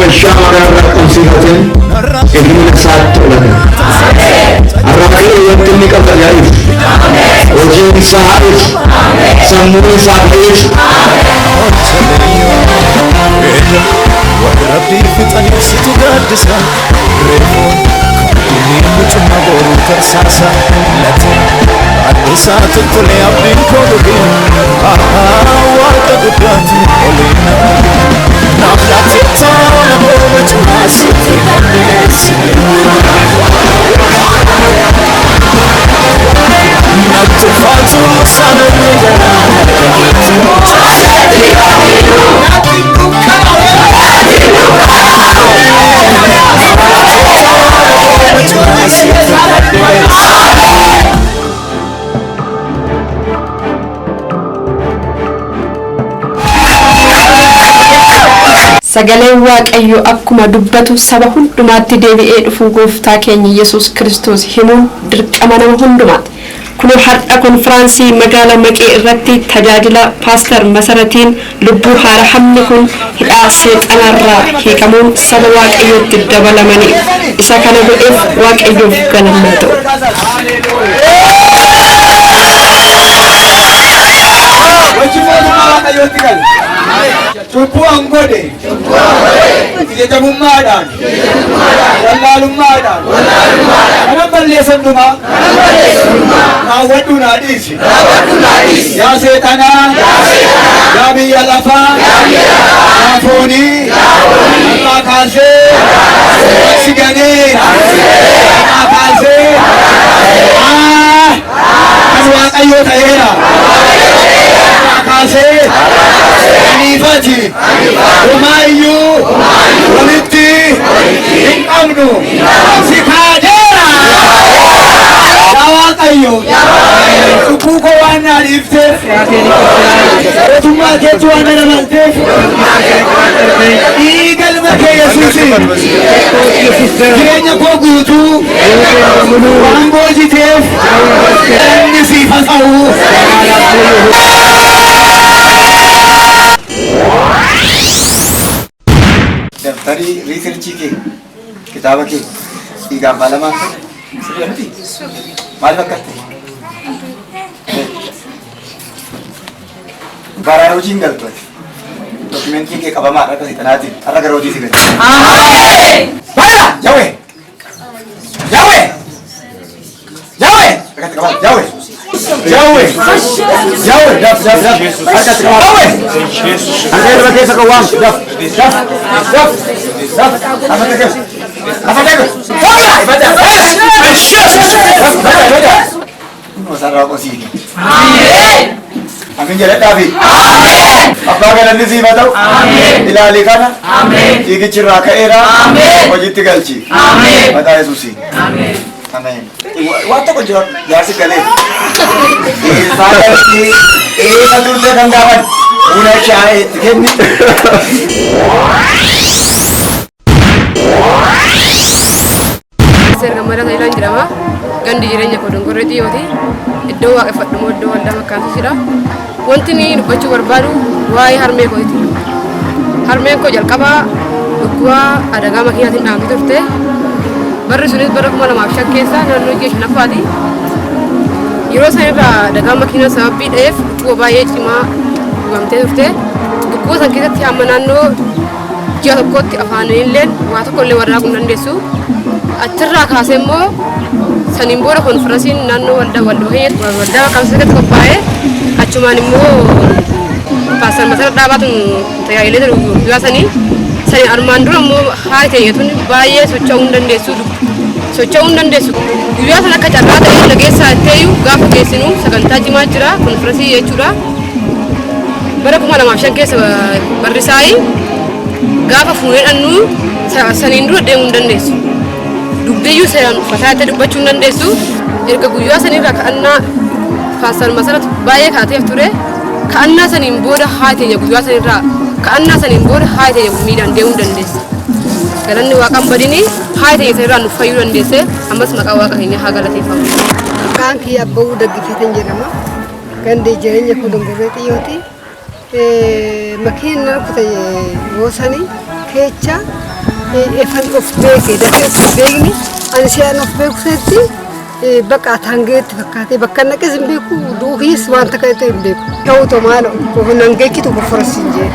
الشامر رقم صفة ابن الساعة تولد الرقيق يبتني قبل يعيش وجين سعيد سموني سعيد وربي في طريق ستقدسها ريمون كوني مجمع ترساسا لتن عدسا تقول يا ابن كولوبين وارد قدراتي قولينا نافلاتي تانا بومج ماسي تنبس نتفاتو سنة sagaleen waaqayyo akkuma dubbatu saba hundumaatti deebi'ee dhufu gooftaa keenya Yesus Kristos himuun dirqama nama hundumaati. Kun har'a konfiraansii magaalaa Maqee irratti tajaajila paaster Masaratiin lubbuu haara hamni kun hidhaa seexanarraa hiikamuun saba waaqayyootti dabalamanii isa kana godheef waaqayyoof galanna ta'u. Cubbuu angode ijajamummaadhaan wallaalummaadhaan kana balleessan dhuma raawwadhu naa dhiisi yaa seexanaa yaa biyya lafaa yaa foonii maqaa kaasee si ganee maqaa kaasee kan waaqayyoo ta'eera maqaa kaasee Anifati, Umayyu, Walitti, Amnu, Sikadera, Yawakayo, Sukuko wana lifte, Otuma ketu wana namante, Igal make Yesusi, Kirenya ko guutuu, Wamboji tef, Nisi fasau. दफ्तरी रिसर्च के किताब के सीगा मालूम है सभी मालूम करते बारह रोज़ इंगल पर डॉक्यूमेंट के कब मारा कर इतना दिन अलग रोज़ी से करते बाला जाओ जाओ जाओ जाओ जाओ जाओ दफ दफ दफ अच्छा जाओ अंदर बैठे सको वाम दफ दफ दफ दफ apa tegas baca masa rokok sini amin amin jalan David amin apa kalian di sini tahu amin ilali kana amin iki ciraka era amin wajib tinggalci amin mata Yesus amin amin waktu kau jawab jasi kali saya ini betul dia gangguan udah cahaya ini Sergamara Thailand jirama gandi jirenya ko dongoreti yoti iddo waaqeffadhu moddo walda makkaatu jira wanti ni dubbachuu barbaadu waa'ee harmee kooti harmeen ko jalqaba dhugwa adagaa makiinaatiin dhaamti turte barri sunis bara 2005 keessa naannoo jeesh nafaati yeroo sanirraa adagaa makiinaa sababii dheef dhukkuba baay'ee cimaa dhumamtee turte dhukkuba san keessatti hamma naannoo ji'a tokkotti afaaniilleen waa tokkollee warraaquu hin dandeessu achirraa kaasee immoo saniin booda konfiraansiin naannoo waldaa maqaamsa keessatti qophaa'ee achumaan immoo paaster Masarat dhaabaatuun tajaajilee ture guyyaa sanii armaan dura immoo haati ta'eetuun baay'ee socho'uu hin dandeessu guyyaa sana akka carraa ta'ee dhageessaa ta'eyyuu gaafa geessinu sagantaa cimaa jira konfiraansii jechuudha bara 2005 keessa barrisaa'ii gaafa fuunee dhannu saniin dura deemuu hin dandeessu dubbiyyuu seeraan uffataa dubbachuu hin dandeessu erga guyyaa sanirraa ka'annaa paaster Masarat baay'ee kaateef ture ka'annaa saniin booda haati ta'e guyyaa sanirraa ka'annaa saniin booda haati ta'e miidhaan deemuu hin dandeessu galanni waaqaan badini haati ta'e sanirraa nuuf fayyuu dandeesse ammas maqaa waaqa keenya haa galateeffamu. Maqaan kiyya Abbabuu Daggifeetiin jedhama gandi jireenya koo dongorree xiyyooti makiinni rukute yoo sanii kecha efan of beeke dafee of beekni ani si'an of beekusetti bakka tangeet fakkaate bakka naqes hin beeku duuhis wanta ka'e hin beeku ta'uto maalo ko nangeekitu ko forsinje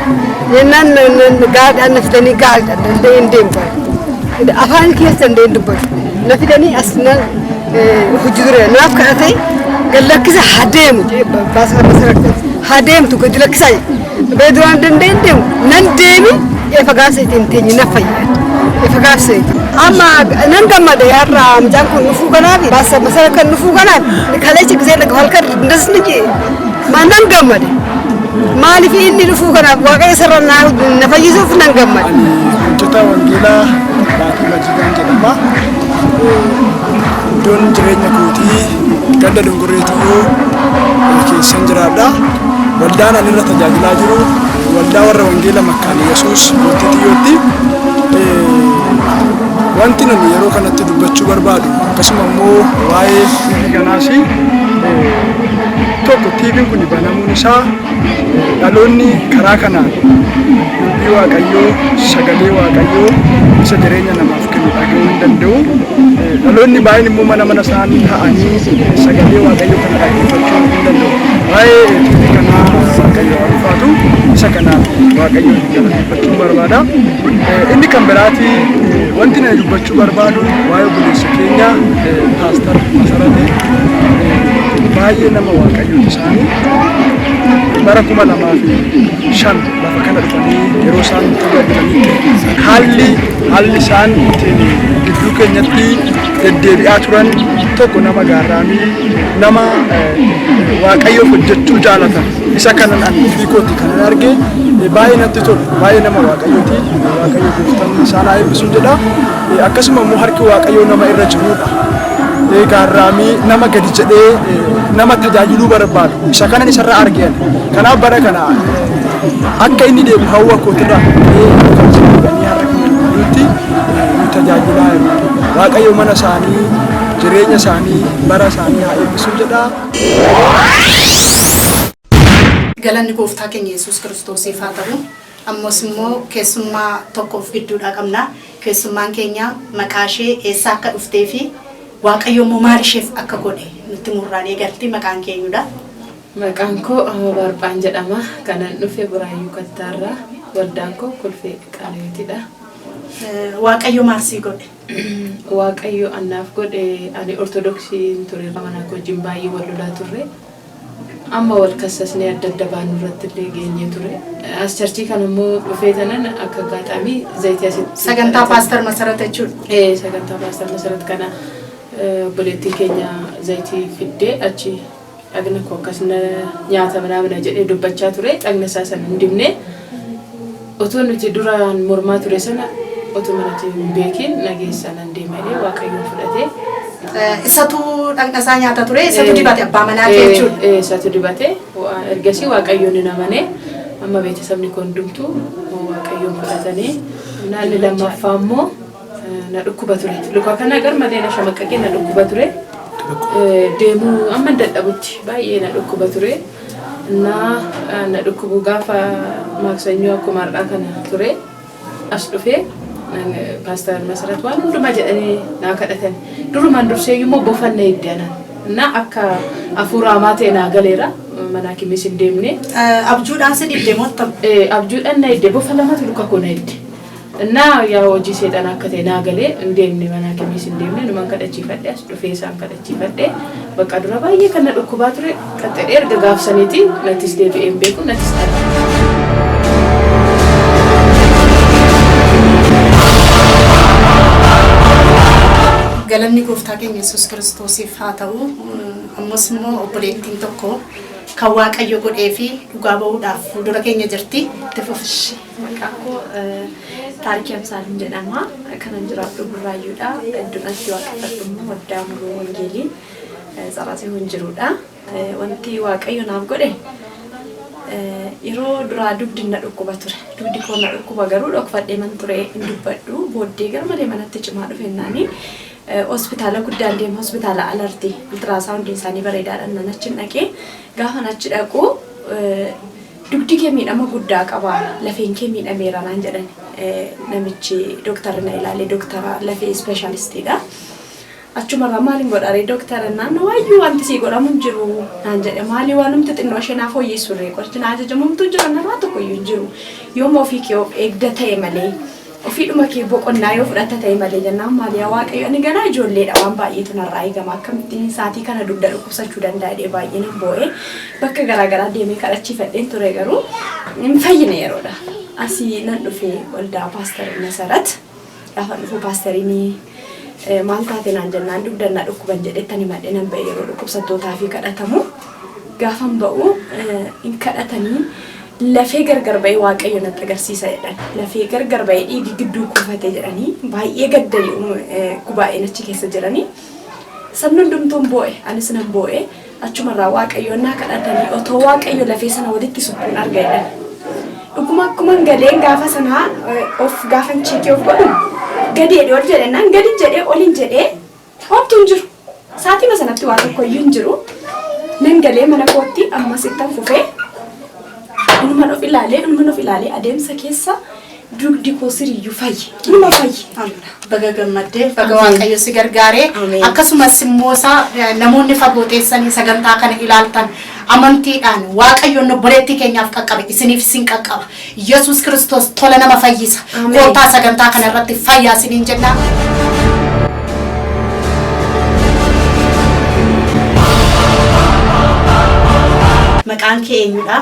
yennan gaadhaan naftanii gaadhaan danda'een deemta afaan keessa danda'een dubbatu nafidanii asnan hujjure naaf kadhatee galakkisa hadeemu baasa masaraka hadeemtu gadi lakkisa beeduraan danda'een deemu nan deemi efagaase teenye nafayya efagaase amma nan gammada yarra amjaan kun nufu ganaafi baasa masaraka nufu ganaafi kalechi gisee daga halkan ndasnije ma nan gammada maaliif inni nufu ganaaf waaqayyo sarranaa nafayyisuuf nan gammada hojjeta wangeelaa baatii majiidhaan jedhama iddoon jireenya kootii ganda dongoreetii keessan jiraadha waldaan ani irra tajaajilaa jiru waldaa warra wangeela makkaan Yesus mootiitti wanti nuni yeroo kanatti dubbachuu barbaadu akkasuma immoo waa'ee ganaasi tokko tiiviin kun banamuun isaa dhaloonni karaa kanaan dubbii waaqayyoo sagalee waaqayyoo isa jireenya namaaf kennu dhaga'uu hin danda'u dhaloonni baay'een immoo mana isaanii ta'anii sagalee waaqayyoo kana dhaggeeffachuu hin danda'u waa'ee tiivii kanaa waaqayyoo ulfaatu isa kanaaf waaqayyoo galateeffachuu barbaada inni kan biraati wanti nani dubbachuu barbaadu waa'ee obboleessa keenya paastar Masarate baay'ee nama waaqayyoo isaanii bara 2005 lafa kana dhufanii yeroo isaan tajaajilanii haalli isaan gidduu keenyatti deddeebi'aa turan tokko nama gaarraamii nama waaqayyoof hojjechuu jaalatan isa kanan ani fiikooti kanan arge baay'ee natti tolu baay'ee nama waaqayyooti waaqayyo gooftaan isaan haa eebbisu jedha akkasuma immoo harki waaqayyoo nama irra jirudha gaarraamii nama gadi jedhee nama tajaajiluu barbaadu isa kanan isarraa argeen kanaaf bara kana akka inni deemu hawwa kootirraa kan jedhanii har'a kanatti tajaajilaa waaqayyo mana isaanii jireenya isaanii bara isaanii haa eebbisu jedha. Galanni gooftaa keenya Yesus Kiristoosiif haa ta'u ammas immoo keessummaa tokkoof gidduudhaa qabna keessummaan keenya maqaa ishee eessaa akka dhuftee fi waaqayyo immoo maal isheef akka godhe nutti murraanii galti maqaan keenyudha. Maqaan koo Barbaan jedhama kanan dhufe Buraayyuu Kattaarraa waldaan koo Kolfee Qaaleetidha. Waaqayyo maal sii godhe? Waaqayyo annaaf godhe ani ortodoksiin ture mana koo wajjin baay'ee wal lolaa turre amma wal kassasnee adda adda baanu irratti illee geenyee ture as charchii kan immoo dhufee tanan akka gaaxamii zayitii asitti sagantaa paastar Masarat jechuudha. Sagantaa paastar Masarat kana obboleettii keenya zayitii fiddee achi dhagna koo akkasuma nyaata mana jedhee dubbachaa ture dhagna isaa sana hin dibne otoo nuti duraan mormaa ture sana otoo manatti hin beekin nageessa nan deemee waaqayyoon fudhatee isatu dhagna isaa nyaata ture isatu dibate abbaa manaa jechuudha. Isatu dibate ergasii waaqayyoon hin amane amma beeksisni kun hundumtuu waaqayyoon fudhatanii naanni lammaffaa immoo na dhukkuba ture luka kana garmalee na shamaqqaqee na dhukkuba ture deemuu amma dadhabutti baay'ee na dhukkuba ture na dhukkubu gaafa maaksanyoo akkuma har'aa kana ture as dhufee paastar Masarat waan hundumaa jedhanii naa kadhatan durumaan dursee immoo bofanna iddanan na akka afuuraamaa ta'e naa galeera mana kimis hin deemne abjuudhaan si dhibde mottam abjuudhaan na idde bofa lamatu luka koo na idde na yaa hojii seexan akka ta'e naa galee hin deemne mana kimis hin deemne numan kadhachiifadhe as dhufee isaan kadhachiifadhe bakka dura baay'ee kan na dhukkubaa ture qaxxadhee erga gaafsaniiti nattis deebi'ee hin beeku nattis galanni gooftaa keenya Yesus Kiristoosiif haa ta'u ammas immoo obboleettiin tokko kan waaqayyo godhee fi dhugaa ba'uudhaaf fuuldura keenya jirti. Tefufish maqaan koo Taarikii Amsaalin jedhama kanan jiraadhu Burraayyuudha iddoodhaatti waaqeffadhu waldaa muruu wangeelii Tsaraasee Hunjiruudha wanti waaqayyo naaf godhe yeroo duraa dugdi na dhukkuba ture dugdi koo na dhukkuba garuu dhokfadhee man ture hin dubbadhu booddee garmalee manatti cimaa dhufennaanii hospitaala guddaan deema hospitaala alartii ultiraasaawundi isaanii bareedaadhaan nan achi dhaqee gaafa achi dhaqu dugdi kee miidhama guddaa qaba lafeen kee miidhameera naan jedhan namichi doktara na ilaale doktara lafee specialistidha achuma maaliin godhare doktara naan wayyu wanti si godhamu jiru naan jedhe maali waanumti xinnoo sheenaa fooyyessurree qorti naa ajajamumtu jira nama tokko iyyuu jiru yoom ofii kee of eegda ta'e malee ofiidhuma kee boqonnaa yoo fudhatta ta'e malee jennaan maaliyaa waaqayyo ani ganaa ijoolleedha waan baay'eetu narraa eegama akkamittiin saatii kana dugda dhukkubsachuu danda'a baay'ee nan boo'ee bakka garaagaraa deemee kadhachiifadheen ture garuu hin fayyine yeroodha asii nan dhufee waldaa paasterii Nasarat gaafa dhufu paasteriin maal taate naan jennaan dugdannaa dhukkuban jedhettani madhe nan ba'e yeroo dhukkubsattootaa fi kadhatamu gaafan ba'u hin kadhatanii lafee gargar ba'ee waaqayyo natti agarsiisa jedhan lafee gargar ba'ee dhiigi gidduu kuufate jedhanii baay'ee gaddanii gubaa'een achi keessa jiranii sabni hundumtuun boo'e anis nan boo'e achumarraa waaqayyo naa kadhatanii otoo waaqayyo lafee sana walitti suphuun arga jedhan dhuguma akkuma gadeen gaafa sanaa of gaafan cheekee of godhu gadeedhe ol jedhennaan gadi jedhee oliin jedhee homtuun jiru saatima sanatti waa tokko iyyuu hin jiru nan galee mana kootti ammas ittan fufee Ilman of ilaalee adeemsa keessa dugdi koo siriyyuu fayye. Numa fayye. Baga gammaddee baga waaqayyo si gargaaree akkasumas immoo namoonni fagoo teessanii sagantaa kana ilaaltan amantiidhaan waaqayyoon obboleettii keenyaaf qaqqabe isiniif isin qaqqaba. Yesus Kiristoos tola nama fayyisa. Gooftaa sagantaa kana irratti fayyaa isiniin jenna. Maqaan kee eenyudha?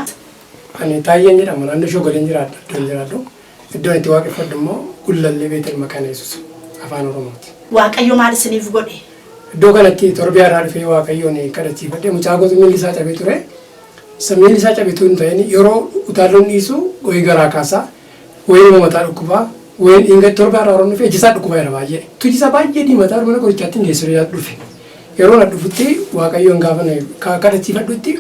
Ani taayeen jedhama naannoo shogoleen jiraadhu. Iddoon itti waaqeffadhu immoo gullallee beetel maqaan Yesus afaan Oromooti. Waaqayyo maal isiniif godhe? Iddoo kanatti torbii irraa dhufee waaqayyoon kadhachiifadhe mucaa gootu miilli isaa cabee ture. Miilli isaa cabee ture hin ta'in yeroo utaalloon dhiisu wayii garaa kaasaa wayii mataa dhukkubaa wayii dhiiga torbii irraa horoon dhufee ijisaa dhukkubaa jira baay'ee. Tujisaa baay'ee diimataa mana qorichaatti hin geessu dhufe. Yeroo na dhufutti waaqayyoon gaafa kadhachiifadhutti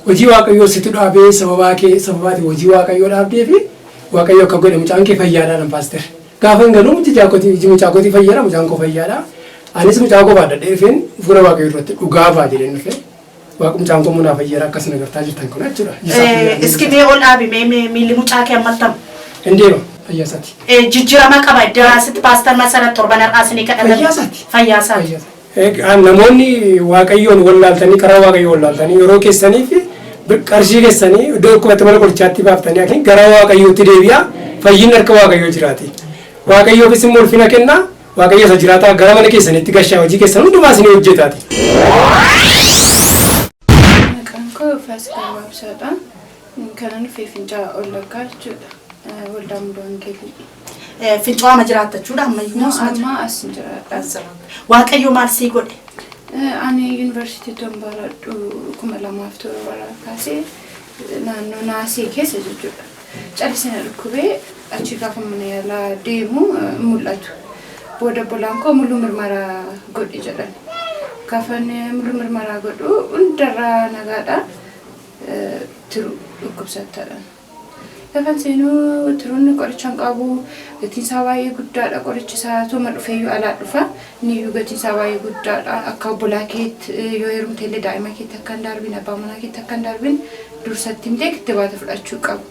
hojii waaqayyoo sitti dhaabee sababaati hojii waaqayyoo dhaabdee fi waaqayyo akka godhe mucaan kee fayyaadhaan paaster gaafa hin galuu mucaa kootii fayyaadha mucaan koo fayyaadha anis mucaa koo baadhadhee dhufeen fuula waaqayyoo irratti dhugaa baa jedheen dhufe mucaan koo munaa fayyaadha akkasuma gartaa jirtan kun jechuudha. Iski mee ol dhaabi miilli mucaa kee ammaltam? Indeema fayyaasaati. Jijjiirama qaba iddoo asitti paaster Nasarat torban har'aasanii kadhatan. Fayyaasaati. Namoonni waaqayyoon wallaaltanii karaa waaqayyoon wallaaltanii yeroo keessanii fi qarshii keessanii iddoo dhukkubatti mana qorichaatti baaftanii akin gara waaqayyootti deebi'aa fayyiin harka waaqayyoo jiraate. Waaqayyoofis immoo ulfina kennaa waaqayyo isa jiraataa gara mana keessanitti gashaa hojii keessan hundumaa isinii hojjetaati. Maqaan koo Faasikaa Waabsaadha. Kanan dhufee Fincaa Wallaggaa jechuudha. Waldaa Mudaangeelii. Fincaa'ama jiraatta jechuudha ammayyuu. Amma as jiraadha. Waaqayyo maal sii godhe? Ani yuunivarsiitii Tombaradhu 2007 kaasee naannoo Naasii keessa jechuudha. Callisina dhukkubee achi gaafa mana yaalaa deemu mul'atu. Booda bolaan koo mul'uu mirmaraa godhe jedhan. Gaafa mul'uu mirmaraa godhu hundarraa nagaadha tiru dhukkubsattaadhaan. Gaafa seenuu tiruun qorichaan qabu gatiin isaa baay'ee guddaadha qorichi isaa tuma dhufeeyyuu alaa dhufa niyyuu gatiin isaa baay'ee guddaadha akka obbolaa keetti yoo heerumte illee daa'ima keetti akka hin darbin abbaa manaa keetti akka hin darbin dursatti himtee itti baata fudhachuu qabu.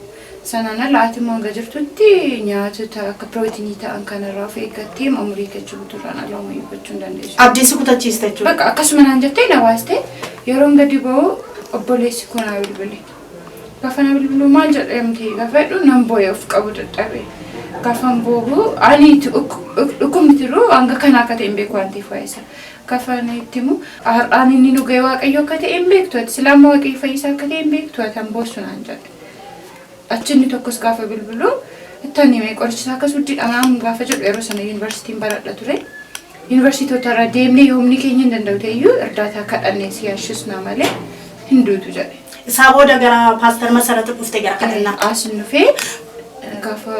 Sanaan ala ati immoo hanga jirtutti nyaatota akka pirootinii ta'an kanarraa of eeggattee umurii kechuu turaan ala umurii gochuu hin dandeessu. Abdii si kutachiiste jechuudha. Bakka akkasuma naan jettee na baaste yeroon gadi ba'u obboleessi koo naa bilbile. Gaafa na bilbilu maal jedhamte gaafa jedhu nan boo'ee of qabu dadhabe. Gaafa boo'u ani dhukkubni tiru hanga kana akka ta'e hin beeku waan ta'eef waa'isa. Gaafa itti himu har'aan inni nu ga'e waaqayyo akka ta'e hin beektu ati silaama waaqayyo fayyisaa akka ta'e hin beektu ati hamboosu naan jedhe. Achinni tokkos gaafa bilbilu ittaan himee qorichisaa akkas guddiidhaan gaafa jedhu yeroo sana yuunivarsiitiin baradha ture. Yuunivarsiitota irra deemnee yoomni keenya hin danda'u ta'eyyuu irdaataa kadhannee si yaashisnaa malee hin duutu jedhe. Isaa booda gara paaster Nasarat dhufte gara kadhannaa. As dhufee gaafa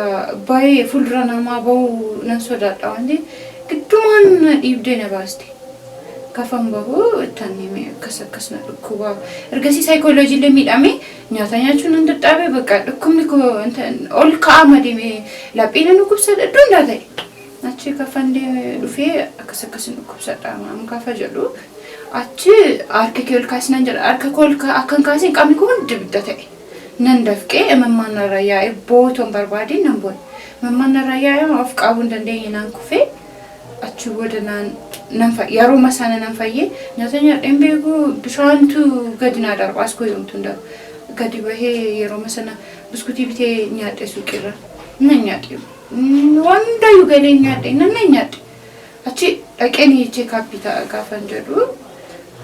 baay'ee fuuldura namaa bahu nan sodaadha waan ta'eef giddumaan dhiibdee na baaste. Gaafa bahu ittaan himee akkas na dhukkuba. Ergasii saayikooloojii illee miidhame nyaata nyaachuun nan dadhabe bakka dhukkubni koo ol ka'ama deemee laphee nan dhukkubsadha iddoo hundaa ta'e. Achi gaafa dhufee akkas hin dhukkubsadha maam gaafa jedhu achi harka kee ol kaasinan jedha harka koo akkan kaasee qaamni koo hundi ibidda ta'e. nan dafqee imimmaan narra yaa'e bootoon barbaade nan boo'e. Imimmaan narra yaa'e of qabuun dandeenye naan kufee achi booda nan yeroo masaana nan fayyee nyaata nyaadheen beeku bishaantu gadi naa darbaas koo yoomtu hin darbu. Gadi bahee yeroo masaana biskuutii bitee nyaadhe suuqirra nan nyaadhe. Wandayyuu galee nyaadhe nan nyaadhe. Achi dhaqeen hiichee kaappii gaafan jedhu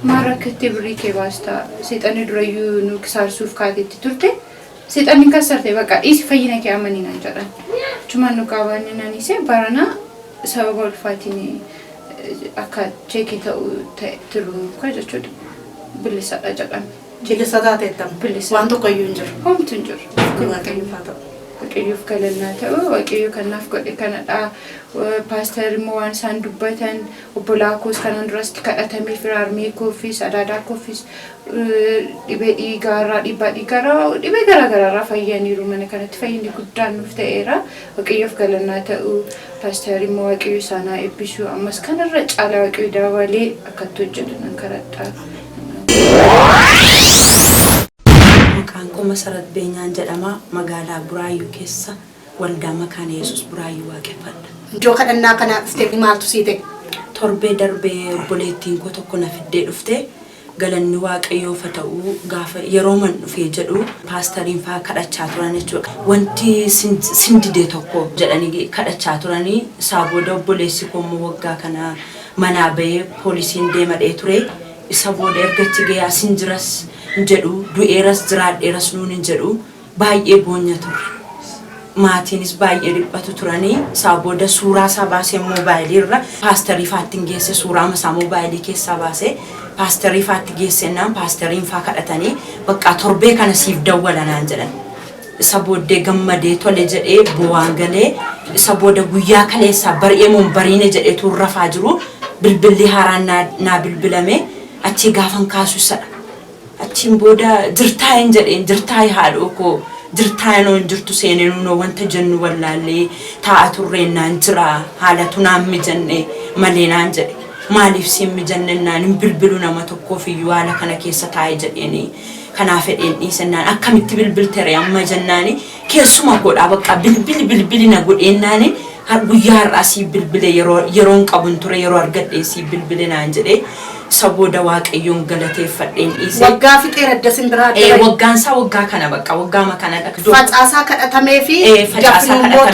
maal rakkattee birrii kee baastaa seexanni durayyuu nu kisaarsuuf kaateetti turte seexanni kasarte bakka dhiisi fayyina kee amanii naan jedhan. Achumaan nu qaabaanne nan isee barana sababa ulfaatiin akka cheekii ta'uu tiru kan jechuudha. Bilisadha jedhame. Bilisa taateettam. Bilisa. Waan tokkoyyuu hin jiru. Homtu hin jiru. Waaqayyoof haa ta'u. Waaqayyoof galannaa ta'u waaqayyoo kanaaf godhe kanadha. Paaster immoo waan isaan dubbatan obbolaa koos kanan duratti kadhatamee firaarmee koofis adaadaa koofis dhibee dhiigaarraa dhiibbaa dhiigaarraa dhibee garaagaraarraa fayyaniiru mana kanatti fayyinni guddaan nuuf ta'eera. Waaqayyoof galannaa ta'u paaster immoo waaqayyoo isaanaa eebbisuu ammas kanarra caalaa waaqayyoo dabalee akkatti hojjetu nan kadhadha. Maqaan koo Masarat Beenyaan jedhama. Magaalaa Buraayyuu keessa waldaa Makaana Yesus Buraayyuu waaqeffadha. Iddoo kadhannaa kana dhuftee maaltu sii ta'e? Torbee darbee obboleettiin koo tokko na fiddee dhufte galanni waaqayyoof haa ta'u gaafa yeroo man dhufee jedhu paastariin faa kadhachaa turan jechuudha. Wanti sindidee tokko jedhanii kadhachaa turanii isaa booda obboleessi koo immoo waggaa kana manaa bahee poolisiin deemadhee ture. Isa booda ergachi gayaa sinjiras jedhu du'eeras jiraadheeras nuun hin jedhu baay'ee boonya ture. Maatiinis baay'ee dhiphatu turanii isaa booda suuraa isaa baasee moobaayilii irra paastarii faatti geesse suuraa isaa moobaayilii keessaa baasee paastarii faatti geessennaan paastariin faa kadhatanii bakka torbee kana siif dawwalanaan jedhan. Isa booddee gammadee tole jedhee bu'aan galee isa booda guyyaa kaleessaa bari'ee moon bariine jedhee turrafaa jiru bilbilli haaraan naa bilbilame achi gaafan kaasu isadha. Achiin booda jirtaa'een jedheen jirtaa'ee haadhoo koo jirtaa'ee noon jirtu seenee nunoo wanta jennu wallaallee taa'a turreennaan jira haalatu naan mijanne malee naan jedhe maaliif siin mijannennaan hin bilbilu nama tokkoof iyyuu haala kana keessa taa'ee jedheeni kanaaf fedheen dhiisennaan akkamitti bilbiltere amma jennaani keessuma godhaa bakka bilbili na godheennaani guyyaa har'aa siif bilbile yeroon qabun ture yeroo argadhee siif bilbile naan jedhee sabooda waaqayyoon galateeffadheen dhiise. Waggaa fixee radda simbiraa dha. Waggaansaa waggaa kana bakka waggaama kana dhaqdu. Facaasaa kadhatamee fi dafinuun boo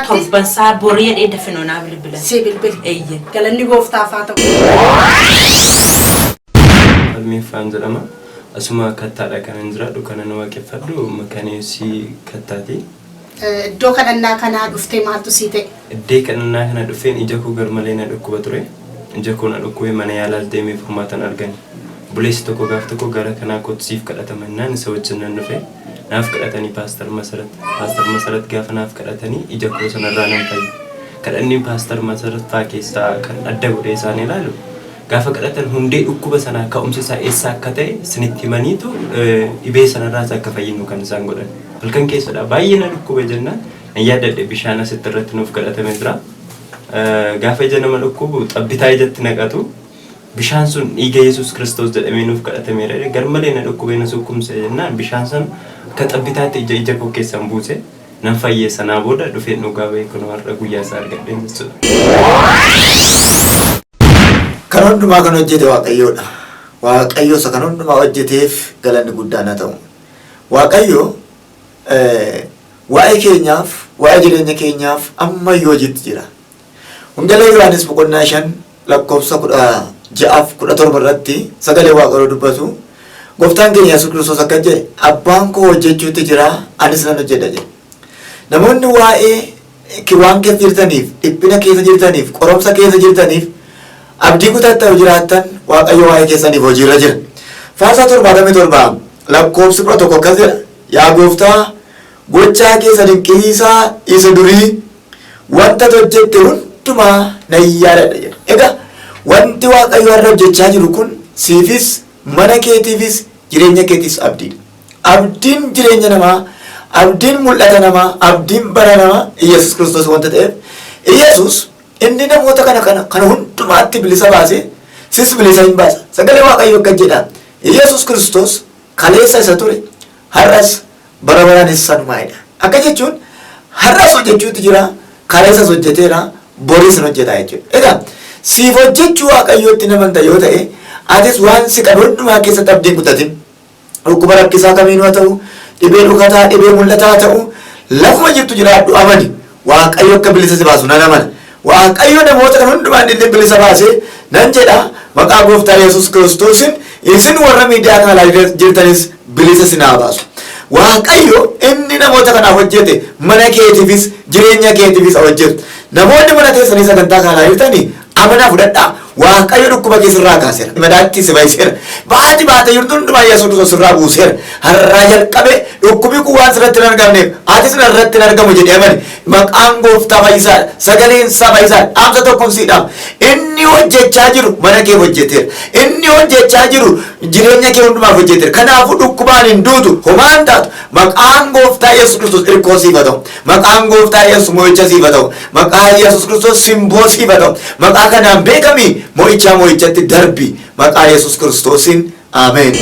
torbansaa borii dafinoo naa bilbila. Si bilbili. Galanni gooftaaf haa ta'u. Almiifaan jedhama. Asuma kattaadha kanan jiraadhu kanan waaqeffadhu makaneessii kattaati. Iddoo kadhannaa kanaa dhuftee maaltu sii ta'e? Iddoo kadhannaa kana dhufeen ija koo garmalee na dhukkuba ture. Ija koo na dhukkubee mana yaalaas deemee furmaatan argani. Buleessi tokko gaaf tokko gara kanaa kotsiif kadhatamannaan isa wajjin nan dhufe. Naaf kadhatanii paastar Masarat. Paastar Masarat gaafa naaf kadhatanii ija koo sanarraa nan fayye. Kadhanniin paastar Masarat faa keessaa kan adda godhee isaan ilaalu. Gaafa kadhatan hundee dhukkuba sanaa ka'umsi isaa eessa akka ta'e isinitti himaniitu dhibee sanarraas akka fayyinu kan isaan godhan. Halkan keessadha baay'ee na dhukkube jennaan nan yaadadhe bishaan asitti irratti nuuf kadhatame jira. Gaafa ija nama dhukkubu xabbitaa ijatti naqatu bishaan sun dhiiga Yesus Kiristoos jedhamee nuuf kadhatameera. Garmalee na dhukkubee na sukkumse jennaan bishaan sun akka xabbitaatti ija koo keessaan buuse nan fayyee sanaa booda dhufeen dhugaa bahee kun har'a guyyaa isaa argadheen jechuudha. Kan hundumaa kan hojjete Waaqayyoodha. Waaqayyo isa kan hundumaa hojjeteef galanni guddaan haa ta'u. Waaqayyo waa'ee keenyaaf waa'ee jireenya keenyaaf ammayyuu hojiitti jira. Hundalee Yohaannis boqonnaa 5 lakkoofsa 16-17 irratti sagalee Waaqayyoo dubbatu gooftaan keenya Yesuus Kiristoos akka jedhe abbaan koo hojjechuutti jira anis nan hojjedha jedhe. Namoonni waa'ee waan keessa jirtaniif dhiphina keessa jirtaniif qoromsa keessa jirtaniif abdii kutattanii jiraattan Waaqayyo waa'ee keessaniif hojiirra jira. Faarsaa 77 lakkoofsi 11 akkas jedha yaa gooftaa gochaa keessa dinqiisaa isa durii wanta hojjette hundumaa na yaadadha jedha. Egaa wanti Waaqayyo har'a hojjechaa jiru kun siifis mana keetiifis jireenya keetiifis abdiidha. Abdiin jireenya namaa, abdiin mul'ata namaa, abdiin bara namaa Yesus Kiristoos wanta ta'eef Yesus inni namoota kana hundumaatti bilisa baase sis bilisa hin baasa. Sagalee Waaqayyo akka jedha Yesus Kiristoos kaleessa isa ture har'as bara baraanis sanumaadha. Akka jechuun har'as hojjechuutu jira, kaleessas hojjeteera, boris hin hojjetaa jechuudha. Egaa siif hojjechuu Waaqayyootti namanta yoo ta'e atis waan si qabu hundumaa keessatti abdiin kutatin dhukkuba rakkisaa kamiinuu haa ta'u, dhibee dhukataa, dhibee mul'ataa haa ta'u, lafuma jirtu jiraadhu amani. Waaqayyo akka bilisa si baasu nan amana. Waaqayyo namoota kan hundumaan illee bilisa baasee nan jedha maqaa gooftaa Yesus Kiristoosin isin warra miidiyaa kanaa jirtanis bilisa si naa baasu. Waaqayyo inni namoota kanaaf hojjete mana keetiifis jireenya keetiifis hojjetu. Namoonni mana keessanii sagantaa kanaa jirtanii amanaa fudhadhaa. Waaqayyo dhukkuba keessirraa kaaseera. Madaatti si baaseera. Baati baatee jirtu hundumaa Yesuus Kiristoos irraa buuseera. Har'aa jalqabe dhukkubi kun waan sirratti hin argamneef atis irratti hin argamu jedhee amani. Maqaan gooftaa fayyisaadha. Sagaleen isaa fayyisaadha. Dhaamsa tokkoon siidhaam. Inni hojjechaa jiru mana kee hojjeteera. Inni hojjechaa jiru jireenya kee hundumaaf hojjeteera. Kanaafuu dhukkubaan hin duutu homaan taatu. Maqaan gooftaa Yesuus Kiristoos hirkoo siif haa ta'u. Maqaan gooftaa Yesuus mo'icha siif haa ta'u. Maqaan Yesuus Kiristoos simboo siif haa ta'u. Maqaa kanaan beekami. Mo'icha mo'ichatti darbi maqaa Yesuus Kiristoosin ameen.